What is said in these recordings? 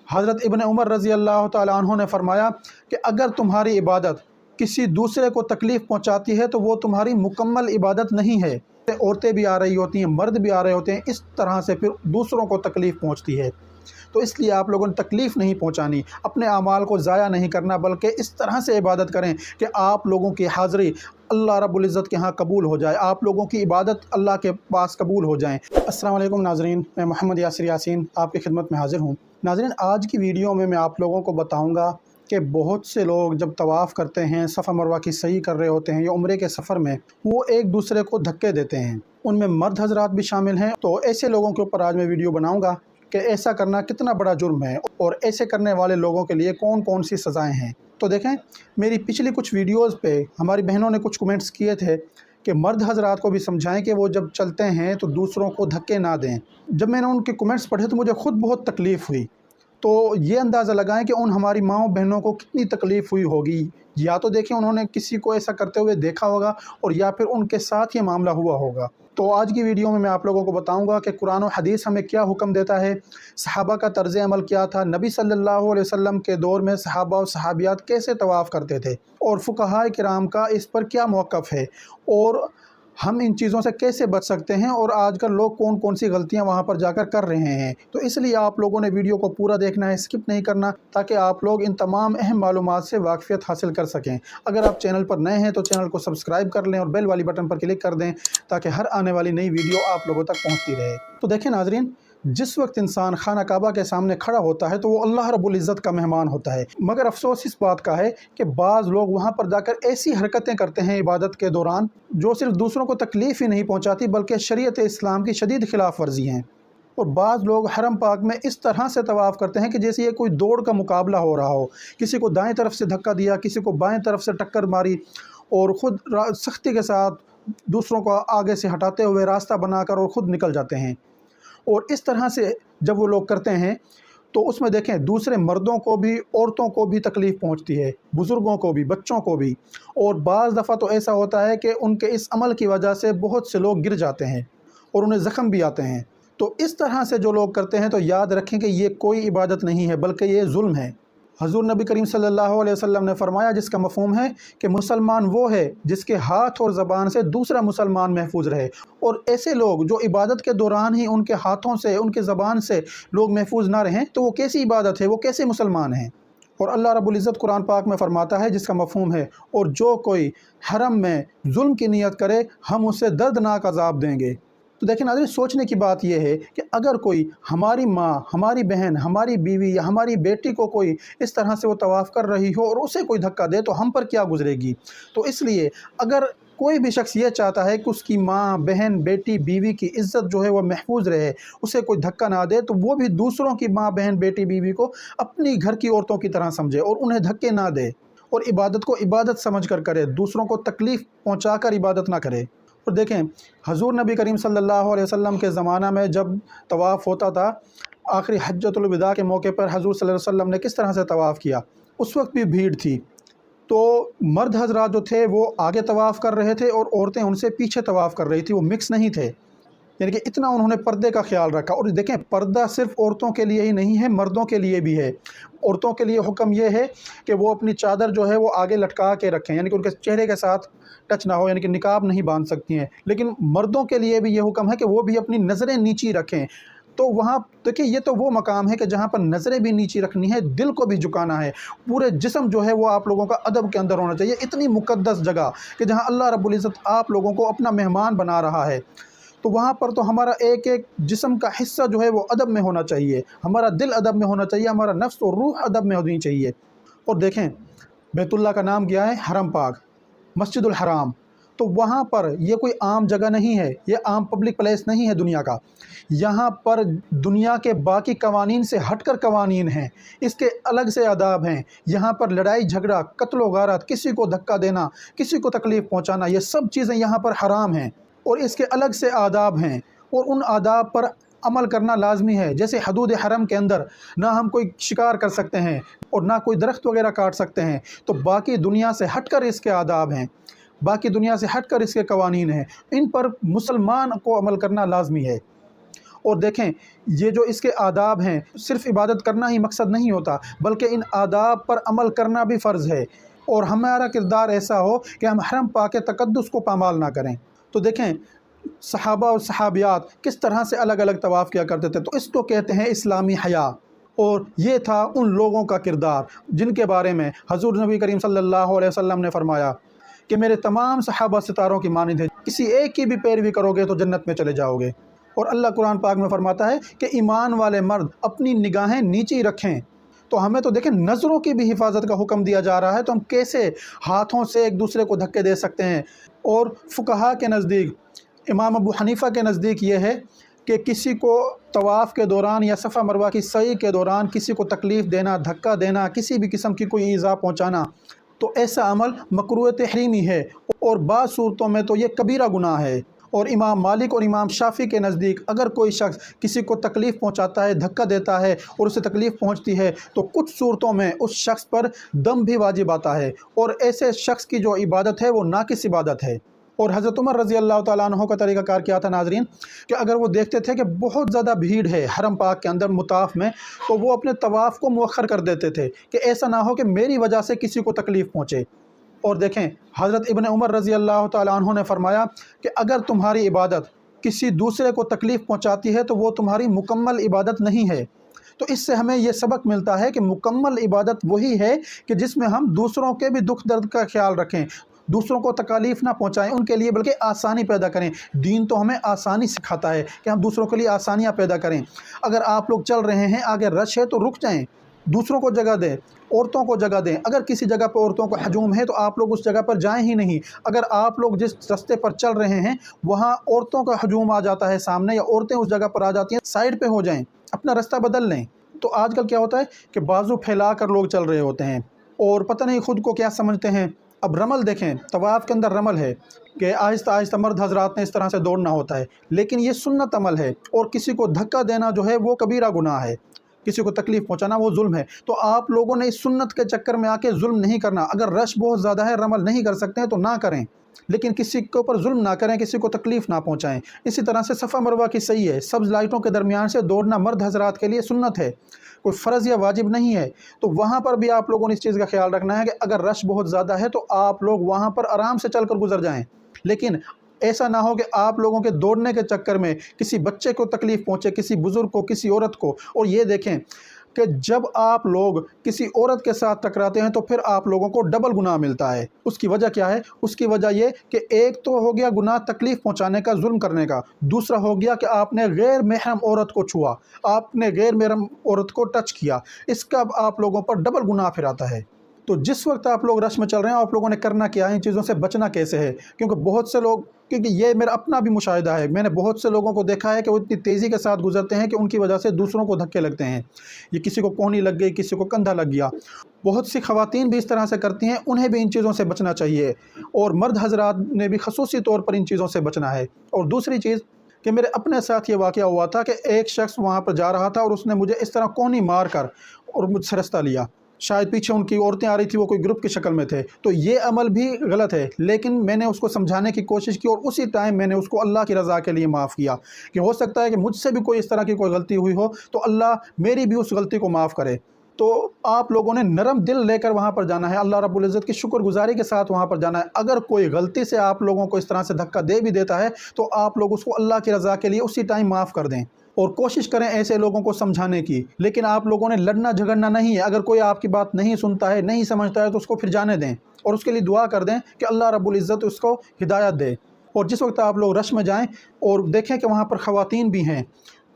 हज़रत इब्न उमर रज़ी अल्लाह ताला अन्हु ने फरमाया कि अगर तुम्हारी इबादत किसी दूसरे को तकलीफ़ पहुंचाती है तो वो तुम्हारी मुकम्मल इबादत नहीं है। औरतें भी आ रही होती हैं, मर्द भी आ रहे होते हैं, इस तरह से फिर दूसरों को तकलीफ़ पहुंचती है। तो इसलिए आप लोगों ने तकलीफ़ नहीं पहुंचानी, अपने अमाल को ज़ाया नहीं करना, बल्कि इस तरह से इबादत करें कि आप लोगों की हाज़री अल्लाह रब्बुल इज़्ज़त के यहाँ कबूल हो जाए, आप लोगों की इबादत अल्लाह के पास कबूल हो जाएँ। अस्सलाम वालेकुम नाज़रीन, मैं मोहम्मद यासिर यासीन आपकी खिदमत में हाज़िर हूँ। नाज़रीन, आज की वीडियो में मैं आप लोगों को बताऊँगा कि बहुत से लोग जब तवाफ़ करते हैं, सफ़ा मरवा की सही कर रहे होते हैं या उम्रे के सफ़र में, वो एक दूसरे को धक्के देते हैं। उनमें मर्द हज़रात भी शामिल हैं। तो ऐसे लोगों के ऊपर आज मैं वीडियो बनाऊँगा कि ऐसा करना कितना बड़ा जुर्म है और ऐसे करने वाले लोगों के लिए कौन कौन सी सज़ाएँ हैं। तो देखें, मेरी पिछली कुछ वीडियोज़ पे हमारी बहनों ने कुछ कमेंट्स किए थे कि मर्द हज़रात को भी समझाएं कि वो जब चलते हैं तो दूसरों को धक्के ना दें। जब मैंने उनके कमेंट्स पढ़े तो मुझे ख़ुद बहुत तकलीफ़ हुई। तो ये अंदाज़ा लगाएं कि उन हमारी माँओं बहनों को कितनी तकलीफ़ हुई होगी। या तो देखें उन्होंने किसी को ऐसा करते हुए देखा होगा और या फिर उनके साथ ये मामला हुआ होगा। तो आज की वीडियो में मैं आप लोगों को बताऊंगा कि कुरान और हदीस हमें क्या हुक्म देता है, सहाबा का तर्ज़ अमल क्या था, नबी सल्लल्लाहु अलैहि वसल्लम के दौर में सहाबा और सहाबियात कैसे तवाफ़ करते थे और फुक़हा किराम का इस पर क्या मौक़िफ़ है और हम इन चीज़ों से कैसे बच सकते हैं और आजकल लोग कौन कौन सी गलतियां वहां पर जाकर कर रहे हैं। तो इसलिए आप लोगों ने वीडियो को पूरा देखना है, स्किप नहीं करना, ताकि आप लोग इन तमाम अहम मालूमात से वाक़फ़ियत हासिल कर सकें। अगर आप चैनल पर नए हैं तो चैनल को सब्सक्राइब कर लें और बेल वाली बटन पर क्लिक कर दें ताकि हर आने वाली नई वीडियो आप लोगों तक पहुँचती रहे। तो देखें नाज़रीन, जिस वक्त इंसान खाना काबा के सामने खड़ा होता है तो वो अल्लाह रब्बुल इज़्ज़त का मेहमान होता है, मगर अफसोस इस बात का है कि बाज़ लोग वहाँ पर जाकर ऐसी हरकतें करते हैं इबादत के दौरान जो सिर्फ दूसरों को तकलीफ़ ही नहीं पहुँचाती बल्कि शरीयत इस्लाम की शदीद खिलाफ वर्जी हैं। और बाज़ लोग हरम पाक में इस तरह से तवाफ़ करते हैं कि जैसे ये कोई दौड़ का मुकाबला हो रहा हो, किसी को दाएँ तरफ से धक्का दिया, किसी को बाएँ तरफ से टक्कर मारी और ख़ुद सख्ती के साथ दूसरों को आगे से हटाते हुए रास्ता बनाकर और ख़ुद निकल जाते हैं। और इस तरह से जब वो लोग करते हैं तो उसमें देखें दूसरे मर्दों को भी, औरतों को भी तकलीफ़ पहुंचती है, बुज़ुर्गों को भी, बच्चों को भी। और बाज़ दफ़ा तो ऐसा होता है कि उनके इस अमल की वजह से बहुत से लोग गिर जाते हैं और उन्हें ज़ख्म भी आते हैं। तो इस तरह से जो लोग करते हैं तो याद रखें कि ये कोई इबादत नहीं है बल्कि ये जुल्म है। हज़ूर नबी करीम सल्लल्लाहु अलैहि वसल्लम ने फरमाया, जिसका मफ़हूम है कि मुसलमान वो है जिसके हाथ और ज़बान से दूसरा मुसलमान महफूज रहे। और ऐसे लोग जो इबादत के दौरान ही उनके हाथों से, उनके ज़बान से लोग महफूज ना रहें तो वो कैसी इबादत है, वो कैसे मुसलमान हैं। और अल्लाह रब्बुल इज़्ज़त कुरान पाक में फ़रमाता है, जिसका मफ़हूम है, और जो कोई हरम में जुल्म की नीयत करे हम उसे दर्दनाक अज़ाब देंगे। तो देखिए नाज़रीन, सोचने की बात यह है कि अगर कोई हमारी माँ, हमारी बहन, हमारी बीवी या हमारी बेटी को कोई इस तरह से वो तवाफ़ कर रही हो और उसे कोई धक्का दे तो हम पर क्या गुजरेगी। तो इसलिए अगर कोई भी शख्स ये चाहता है कि उसकी माँ, बहन, बेटी, बीवी की इज़्ज़त जो है वो महफूज रहे, उसे कोई धक्का ना दे, तो वो भी दूसरों की माँ, बहन, बेटी, बीवी को अपनी घर की औरतों की तरह समझे और उन्हें धक्के ना दे और इबादत को इबादत समझ कर करे, दूसरों को तकलीफ़ पहुँचा कर इबादत ना करे। और देखें, हज़ूर नबी करीम सल्लल्लाहु अलैहि वसल्लम के ज़माना में जब तवाफ़ होता था, आखिरी हज्जतुल विदा के मौके पर हज़ूर सल्लल्लाहु अलैहि वसल्लम ने किस तरह से तवाफ़ किया। उस वक्त भी भीड़ थी, तो मर्द हज़रात जो थे वो आगे तवाफ़ कर रहे थे और औरतें उनसे पीछे तवाफ़ कर रही थी, वो मिक्स नहीं थे। यानी कि इतना उन्होंने पर्दे का ख्याल रखा। और देखें, पर्दा सिर्फ़ औरतों के लिए ही नहीं है, मर्दों के लिए भी है। औरतों के लिए हुक्म ये है कि वो अपनी चादर जो है वो आगे लटका के रखें, यानी कि उनके चेहरे के साथ टच ना हो, यानी कि निकाब नहीं बांध सकती हैं। लेकिन मर्दों के लिए भी ये हुक्म है कि वो भी अपनी नज़रें नीची रखें। तो वहाँ देखिए, ये तो वो मकाम है कि जहाँ पर नज़रें भी नीची रखनी है, दिल को भी झुकाना है, पूरे जिस्म जो है वो आप लोगों का अदब के अंदर होना चाहिए। इतनी मुक़द्दस जगह कि जहाँ अल्लाह रब्बुल इज़्ज़त आप लोगों को अपना मेहमान बना रहा है, तो वहाँ पर तो हमारा एक एक जिस्म का हिस्सा जो है वो अदब में होना चाहिए, हमारा दिल अदब में होना चाहिए, हमारा नफ्स और रूह अदब में होनी चाहिए। और देखें, बैतुल्लाह का नाम क्या है? हरम पाक, मस्जिदुल हराम। तो वहाँ पर ये कोई आम जगह नहीं है, ये आम पब्लिक प्लेस नहीं है दुनिया का। यहाँ पर दुनिया के बाकी कवानीन से हटकर कवानीन हैं, इसके अलग से आदाब हैं। यहाँ पर लड़ाई झगड़ा, कत्ल व गारत, किसी को धक्का देना, किसी को तकलीफ़ पहुँचाना, ये सब चीज़ें यहाँ पर हराम हैं और इसके अलग से आदाब हैं और उन आदाब पर अमल करना लाजमी है। जैसे हदूद हरम के अंदर ना हम कोई शिकार कर सकते हैं और ना कोई दरख्त वगैरह काट सकते हैं, तो बाकी दुनिया से हटकर इसके आदाब हैं, बाकी दुनिया से हटकर इसके कवानीन हैं, इन पर मुसलमान को अमल करना लाजमी है। اور دیکھیں یہ جو اس کے آداب ہیں، صرف عبادت کرنا ہی مقصد نہیں ہوتا بلکہ ان آداب پر عمل کرنا بھی فرض ہے، اور ہمارا کردار ایسا ہو کہ ہم حرم پاک تقدس کو پامال نہ کریں۔ تو دیکھیں صحابہ اور صحابیات کس طرح سے الگ الگ طواف کیا کرتے تھے، تو اس کو کہتے ہیں اسلامی حیا، اور یہ تھا ان لوگوں کا کردار جن کے بارے میں حضور نبی کریم صلی اللہ علیہ وسلم نے فرمایا کہ میرے تمام صحابہ ستاروں کی مانند ہیں، کسی ایک کی بھی پیروی کرو گے تو جنت میں چلے جاؤ گے۔ اور اللہ قرآن پاک میں فرماتا ہے کہ ایمان والے مرد اپنی نگاہیں نیچی رکھیں۔ تو ہمیں تو دیکھیں نظروں کی بھی حفاظت کا حکم دیا جا رہا ہے، تو ہم کیسے ہاتھوں سے ایک دوسرے کو دھکے دے سکتے ہیں؟ اور فقہا کے نزدیک، امام ابو حنیفہ کے نزدیک یہ ہے کہ کسی کو طواف کے دوران یا صفا مروہ کی سعی کے دوران کسی کو تکلیف دینا، دھکا دینا، کسی بھی قسم کی کوئی ایذا پہنچانا، تو ایسا عمل مکروہ تحریمی ہے، اور بعض صورتوں میں تو یہ کبیرہ گناہ ہے۔ اور امام مالک اور امام شافعی کے نزدیک اگر کوئی شخص کسی کو تکلیف پہنچاتا ہے، دھکا دیتا ہے اور اسے تکلیف پہنچتی ہے، تو کچھ صورتوں میں اس شخص پر دم بھی واجب آتا ہے، اور ایسے شخص کی جو عبادت ہے وہ ناقص عبادت ہے۔ اور حضرت عمر رضی اللہ تعالیٰ عنہ کا طریقہ کار کیا تھا ناظرین، کہ اگر وہ دیکھتے تھے کہ بہت زیادہ بھیڑ ہے حرم پاک کے اندر مطاف میں، تو وہ اپنے طواف کو مؤخر کر دیتے تھے کہ ایسا نہ ہو کہ میری وجہ سے کسی کو تکلیف پہنچے۔ اور دیکھیں حضرت ابن عمر رضی اللہ تعالیٰ عنہ نے فرمایا کہ اگر تمہاری عبادت کسی دوسرے کو تکلیف پہنچاتی ہے تو وہ تمہاری مکمل عبادت نہیں ہے۔ تو اس سے ہمیں یہ سبق ملتا ہے کہ مکمل عبادت وہی ہے کہ جس میں ہم دوسروں کے بھی دکھ درد کا خیال رکھیں، دوسروں کو تکالیف نہ پہنچائیں ان کے لیے، بلکہ آسانی پیدا کریں۔ دین تو ہمیں آسانی سکھاتا ہے کہ ہم دوسروں کے لیے آسانیاں پیدا کریں۔ اگر آپ لوگ چل رہے ہیں، آگے رش ہے تو رک جائیں، دوسروں کو جگہ دیں، عورتوں کو جگہ دیں۔ اگر کسی جگہ پر عورتوں کو ہجوم ہے تو آپ لوگ اس جگہ پر جائیں ہی نہیں۔ اگر آپ لوگ جس رستے پر چل رہے ہیں وہاں عورتوں کا ہجوم آ جاتا ہے سامنے، یا عورتیں اس جگہ پر آ جاتی ہیں، سائڈ پہ ہو جائیں، اپنا رستہ بدل لیں۔ تو آج کل کیا ہوتا ہے کہ بازو پھیلا کر لوگ چل رہے ہوتے ہیں، اور پتہ نہیں خود کو کیا سمجھتے ہیں۔ اب رمل دیکھیں، طواف کے اندر رمل ہے کہ آہستہ آہستہ مرد حضرات نے اس طرح سے دوڑنا ہوتا ہے، لیکن یہ سنت عمل ہے، اور کسی کو دھکا دینا جو ہے وہ کبیرہ گناہ ہے، کسی کو تکلیف پہنچانا وہ ظلم ہے۔ تو آپ لوگوں نے اس سنت کے چکر میں آ کے ظلم نہیں کرنا۔ اگر رش بہت زیادہ ہے، رمل نہیں کر سکتے ہیں تو نہ کریں، لیکن کسی کے اوپر ظلم نہ کریں، کسی کو تکلیف نہ پہنچائیں۔ اسی طرح سے صفا مروہ کی صحیح ہے، سبز لائٹوں کے درمیان سے دوڑنا مرد حضرات کے لیے سنت ہے، کوئی فرض یا واجب نہیں ہے۔ تو وہاں پر بھی آپ لوگوں نے اس چیز کا خیال رکھنا ہے کہ اگر رش بہت زیادہ ہے تو آپ لوگ وہاں پر آرام سے چل کر گزر جائیں، لیکن ایسا نہ ہو کہ آپ لوگوں کے دوڑنے کے چکر میں کسی بچے کو تکلیف پہنچے، کسی بزرگ کو، کسی عورت کو۔ اور یہ دیکھیں کہ جب آپ لوگ کسی عورت کے ساتھ ٹکراتے ہیں تو پھر آپ لوگوں کو ڈبل گناہ ملتا ہے۔ اس کی وجہ کیا ہے؟ اس کی وجہ یہ کہ ایک تو ہو گیا گناہ تکلیف پہنچانے کا، ظلم کرنے کا، دوسرا ہو گیا کہ آپ نے غیر محرم عورت کو چھوا، آپ نے غیر محرم عورت کو ٹچ کیا، اس کا آپ لوگوں پر ڈبل گناہ پھر آتا ہے۔ تو جس وقت آپ لوگ رش میں چل رہے ہیں، آپ لوگوں نے کرنا کیا ہے، ان چیزوں سے بچنا کیسے ہے؟ کیونکہ بہت سے لوگ، کیونکہ یہ میرا اپنا بھی مشاہدہ ہے، میں نے بہت سے لوگوں کو دیکھا ہے کہ وہ اتنی تیزی کے ساتھ گزرتے ہیں کہ ان کی وجہ سے دوسروں کو دھکے لگتے ہیں۔ یہ کسی کو کونی لگ گئی، کسی کو کندھا لگ گیا۔ بہت سی خواتین بھی اس طرح سے کرتی ہیں، انہیں بھی ان چیزوں سے بچنا چاہیے، اور مرد حضرات نے بھی خصوصی طور پر ان چیزوں سے بچنا ہے۔ اور دوسری چیز کہ میرے اپنے ساتھ یہ واقعہ ہوا تھا کہ ایک شخص وہاں پر جا رہا تھا اور اس نے مجھے اس طرح کونی مار کر اور مجھ سے رستہ لیا۔ شاید پیچھے ان کی عورتیں آ رہی تھی، وہ کوئی گروپ کی شکل میں تھے، تو یہ عمل بھی غلط ہے، لیکن میں نے اس کو سمجھانے کی کوشش کی، اور اسی ٹائم میں نے اس کو اللہ کی رضا کے لیے معاف کیا، کہ ہو سکتا ہے کہ مجھ سے بھی کوئی اس طرح کی کوئی غلطی ہوئی ہو تو اللہ میری بھی اس غلطی کو معاف کرے۔ تو آپ لوگوں نے نرم دل لے کر وہاں پر جانا ہے، اللہ رب العزت کی شکر گزاری کے ساتھ وہاں پر جانا ہے۔ اگر کوئی غلطی سے آپ لوگوں کو اس طرح سے دھکا دے بھی دیتا ہے تو آپ لوگ اس کو اللہ کی رضا کے لیے اسی ٹائم معاف کر دیں، اور کوشش کریں ایسے لوگوں کو سمجھانے کی۔ لیکن آپ لوگوں نے لڑنا جھگڑنا نہیں ہے۔ اگر کوئی آپ کی بات نہیں سنتا ہے، نہیں سمجھتا ہے، تو اس کو پھر جانے دیں، اور اس کے لیے دعا کر دیں کہ اللہ رب العزت اس کو ہدایت دے۔ اور جس وقت آپ لوگ رش میں جائیں اور دیکھیں کہ وہاں پر خواتین بھی ہیں،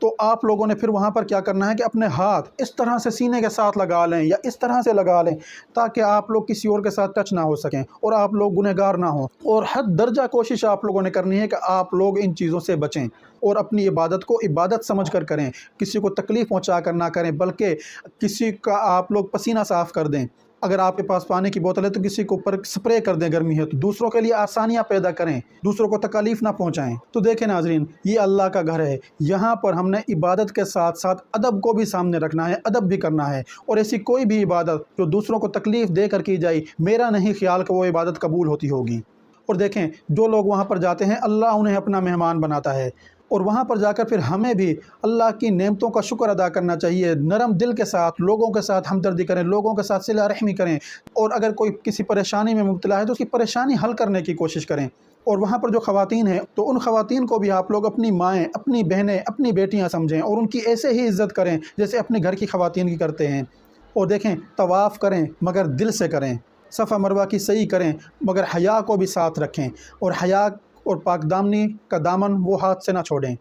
تو آپ لوگوں نے پھر وہاں پر کیا کرنا ہے کہ اپنے ہاتھ اس طرح سے سینے کے ساتھ لگا لیں، یا اس طرح سے لگا لیں تاکہ آپ لوگ کسی اور کے ساتھ ٹچ نہ ہو سکیں اور آپ لوگ گنہگار نہ ہوں۔ اور حد درجہ کوشش آپ لوگوں نے کرنی ہے کہ آپ لوگ ان چیزوں سے بچیں، اور اپنی عبادت کو عبادت سمجھ کر کریں، کسی کو تکلیف پہنچا کر نہ کریں، بلکہ کسی کا آپ لوگ پسینہ صاف کر دیں۔ اگر آپ کے پاس پانی کی بوتل ہے تو کسی کے اوپر سپرے کر دیں، گرمی ہے تو دوسروں کے لیے آسانیاں پیدا کریں، دوسروں کو تکالیف نہ پہنچائیں۔ تو دیکھیں ناظرین، یہ اللہ کا گھر ہے، یہاں پر ہم نے عبادت کے ساتھ ساتھ ادب کو بھی سامنے رکھنا ہے، ادب بھی کرنا ہے، اور ایسی کوئی بھی عبادت جو دوسروں کو تکلیف دے کر کی جائے، میرا نہیں خیال کہ وہ عبادت قبول ہوتی ہوگی۔ اور دیکھیں جو لوگ وہاں پر جاتے ہیں، اللہ انہیں اپنا مہمان بناتا ہے، اور वहाँ पर जाकर फिर हमें भी अल्लाह की नेमतों का शुक्र अदा करना चाहिए। नरम दिल के साथ लोगों के साथ हमदर्दी करें, लोगों के साथ सिला रहमी करें, और अगर कोई किसी परेशानी में मुब्तला है तो उसकी परेशानी हल करने की कोशिश करें। और वहाँ पर जो ख़वातीन हैं तो उन ख़वातीन को भी आप लोग अपनी माएँ, अपनी बहनें, अपनी बेटियाँ समझें और उनकी ऐसे ही इज़्ज़त करें जैसे अपने घर की ख़वातीन की करते हैं। और देखें, तवाफ़ करें मगर दिल से करें, सफ़ा मरवा की सही करें मगर हया को भी साथ रखें, और हया और पाकदामनी का दामन वो हाथ से ना छोड़ें।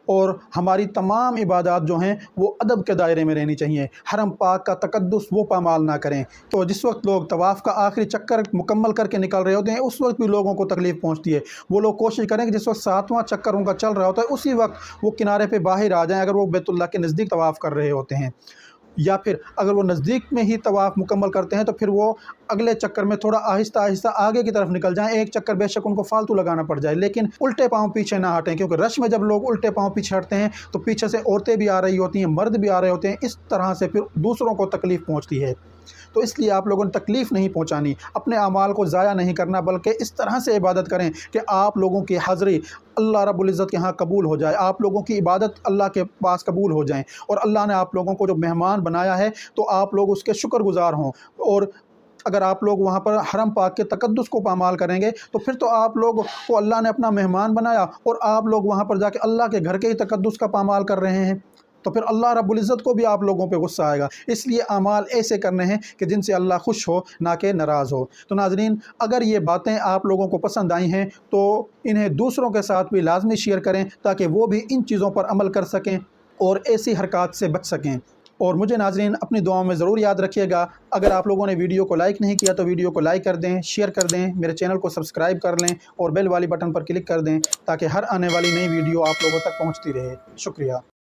और हमारी तमाम इबादत जो हैं वो अदब के दायरे में रहनी चाहिए। हरम पाक का तकद्दुस वो पामाल ना करें। तो जिस वक्त लोग तवाफ़ का आखिरी चक्कर मुकम्मल करके निकल रहे होते हैं उस वक्त भी लोगों को तकलीफ़ पहुंचती है। वो लोग कोशिश करें कि जिस वक्त 7वां चक्कर उनका चल रहा होता है उसी वक्त वो किनारे पे बाहर आ जाएं, अगर वो बैतुल्लाह के नज़दीक तवाफ़ कर रहे होते हैं, या फिर अगर वो नज़दीक में ही तवाफ़ मुकम्मल करते हैं तो फिर वो अगले चक्कर में थोड़ा आहिस्ता आहिस्ता आगे की तरफ निकल जाएं। एक चक्कर बेशक उनको फालतू लगाना पड़ जाए, लेकिन उल्टे पाँव पीछे ना हटें, क्योंकि रश में जब लोग उल्टे पाँव पीछे हटते हैं तो पीछे से औरतें भी आ रही होती हैं, मर्द भी आ रहे होते हैं, इस तरह से फिर दूसरों को तकलीफ़ पहुँचती है। तो इसलिए आप लोगों ने तकलीफ़ नहीं पहुँचानी, अपने अमाल को ज़ाया नहीं करना, बल्कि इस तरह से इबादत करें कि आप लोगों की हाज़री अल्लाह रब्बुल इज़्ज़त के यहाँ कबूल हो जाए, आप लोगों की इबादत अल्लाह के पास कबूल हो जाएँ, और अल्लाह ने आप लोगों को जो मेहमान बनाया है तो आप लोग उसके शुक्रगुज़ार हों। और अगर आप लोग वहाँ पर हरम पाक के तकद्दुस को पामाल करेंगे तो फिर तो आप लोग को अल्लाह ने अपना मेहमान बनाया और आप लोग वहाँ पर जाके अल्लाह के घर के ही तकद्दुस का पामाल कर रहे हैं, तो फिर अल्लाह रब्बुल इज़्ज़त को भी आप लोगों पे गुस्सा आएगा। इसलिए अमाल ऐसे करने हैं कि जिनसे अल्लाह खुश हो, ना कि नाराज़ हो। तो नाज़रीन, अगर ये बातें आप लोगों को पसंद आई हैं तो इन्हें दूसरों के साथ भी लाजमी शेयर करें ताकि वो भी इन चीज़ों पर अमल कर सकें और ऐसी हरकत से बच सकें। और मुझे नाज़रीन अपनी दुआओं में ज़रूर याद रखिएगा। अगर आप लोगों ने वीडियो को लाइक नहीं किया तो वीडियो को लाइक कर दें, शेयर कर दें, मेरे चैनल को सब्सक्राइब कर लें और बेल वाली बटन पर क्लिक कर दें ताकि हर आने वाली नई वीडियो आप लोगों तक पहुंचती रहे। शुक्रिया।